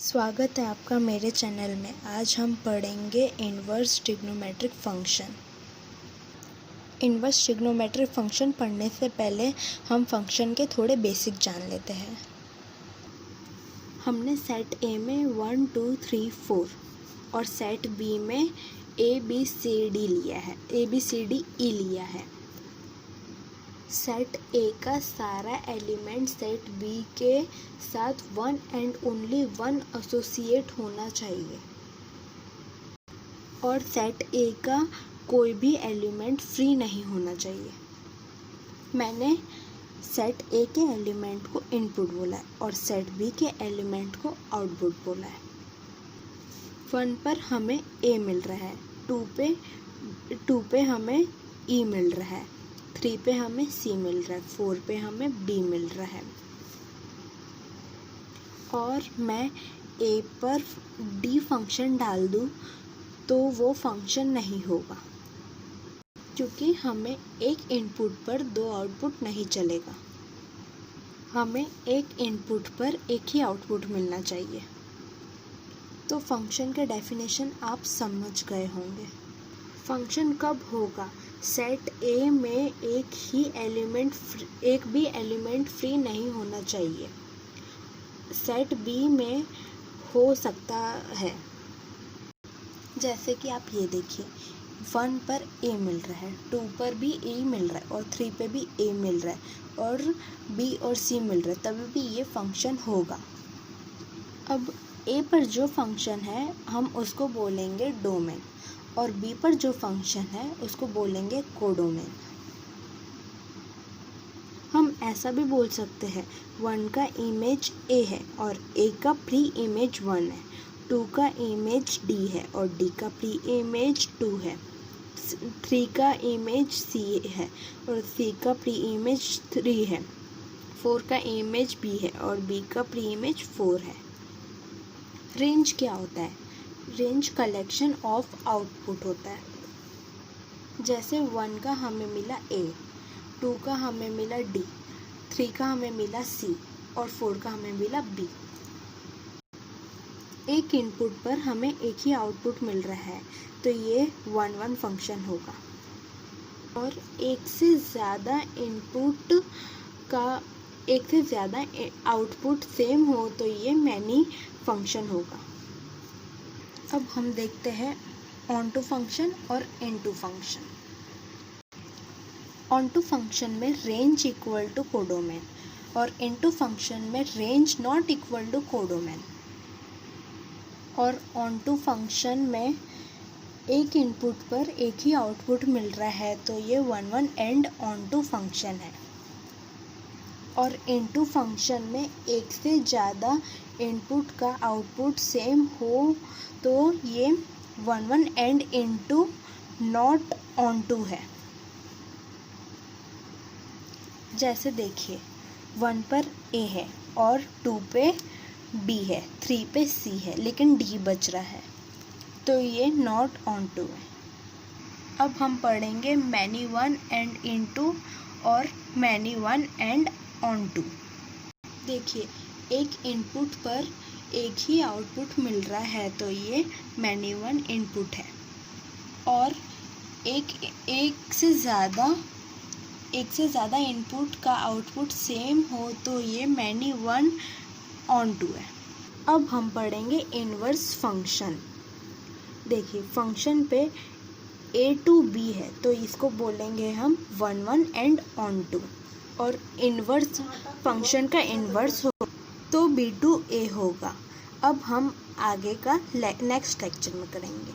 स्वागत है आपका मेरे चैनल में। आज हम पढ़ेंगे inverse trigonometric function. Inverse trigonometric function पढ़ने से पहले हम फंक्शन के थोड़े बेसिक जान लेते हैं। हमने सेट ए में 1 2 3 4 और सेट बी में ABCD लिया है, ABCDE लिया है। सेट ए का सारा एलिमेंट सेट बी के साथ one and only one associate होना चाहिए और सेट ए का कोई भी एलिमेंट फ्री नहीं होना चाहिए। मैंने सेट ए के एलिमेंट को इनपुट बोला है और सेट बी के एलिमेंट को आउटपुट बोला है। 1 पर हमें ए मिल रहा है, 2 पे हमें ई मिल रहा है, 3 पे हमें सी मिल रहा है, 4 पे हमें बी मिल रहा है और मैं ए पर डी फंक्शन डाल दूँ तो वो फंक्शन नहीं होगा, क्योंकि हमें एक इनपुट पर 2 आउटपुट नहीं चलेगा। हमें एक इनपुट पर एक ही आउटपुट मिलना चाहिए। तो फंक्शन का डेफिनेशन आप समझ गए होंगे। फंक्शन कब होगा? सेट ए में एक भी एलिमेंट फ्री नहीं होना चाहिए। सेट बी में हो सकता है, जैसे कि आप ये देखिए, 1 पर ए मिल रहा है, 2 पर भी ए मिल रहा है और 3 पे भी ए मिल रहा है और बी और सी मिल रहा है, तभी भी ये फंक्शन होगा। अब ए पर जो फंक्शन है हम उसको बोलेंगे डोमेन और बी पर जो फंक्शन है उसको बोलेंगे कोडोमेन। हम ऐसा भी बोल सकते हैं 1 का इमेज ए है और ए का प्री इमेज 1 है, 2 का इमेज डी है और डी का प्री इमेज 2 है, 3 का इमेज सी है और सी का प्री इमेज 3 है, 4 का इमेज बी है और बी का प्री इमेज 4 है। रेंज क्या होता है? रेंज कलेक्शन ऑफ आउटपुट होता है। जैसे 1 का हमें मिला ए, 2 का हमें मिला डी, 3 का हमें मिला सी और 4 का हमें मिला बी। एक इनपुट पर हमें एक ही आउटपुट मिल रहा है तो ये 1-1 फंक्शन होगा और एक से ज़्यादा आउटपुट सेम हो तो ये मैनी फंक्शन होगा। अब हम देखते हैं ऑन टू फंक्शन और into function. Onto function में रेंज इक्वल टू कोडोमेन और इन टू फंक्शन में range not equal to codomain. और ऑन टू फंक्शन में एक इनपुट पर एक ही आउटपुट मिल रहा है तो ये 1-1 एंड ऑन टू फंक्शन है। और इनटू फंक्शन में एक से ज़्यादा इनपुट का आउटपुट सेम हो तो ये 1-1 and into not on two है। जैसे देखिए 1 पर ए है और 2 पे बी है, 3 पे सी है, लेकिन डी बच रहा है तो ये नॉट ऑन टू है। अब हम पढ़ेंगे मैनी 1 एंड इनटू और मैनी 1 एंड ऑन टू। देखिए एक इनपुट पर एक ही आउटपुट मिल रहा है तो ये मैनी 1 इनपुट है और एक से ज़्यादा इनपुट का आउटपुट सेम हो तो ये मैनी 1 ऑन टू है। अब हम पढ़ेंगे इनवर्स फंक्शन। देखिए फंक्शन पे ए टू बी है तो इसको बोलेंगे हम 1-1 एंड ऑन टू और इनवर्स फंक्शन का इनवर्स हो तो B to A होगा। अब हम आगे का नेक्स्ट लेक्चर में करेंगे।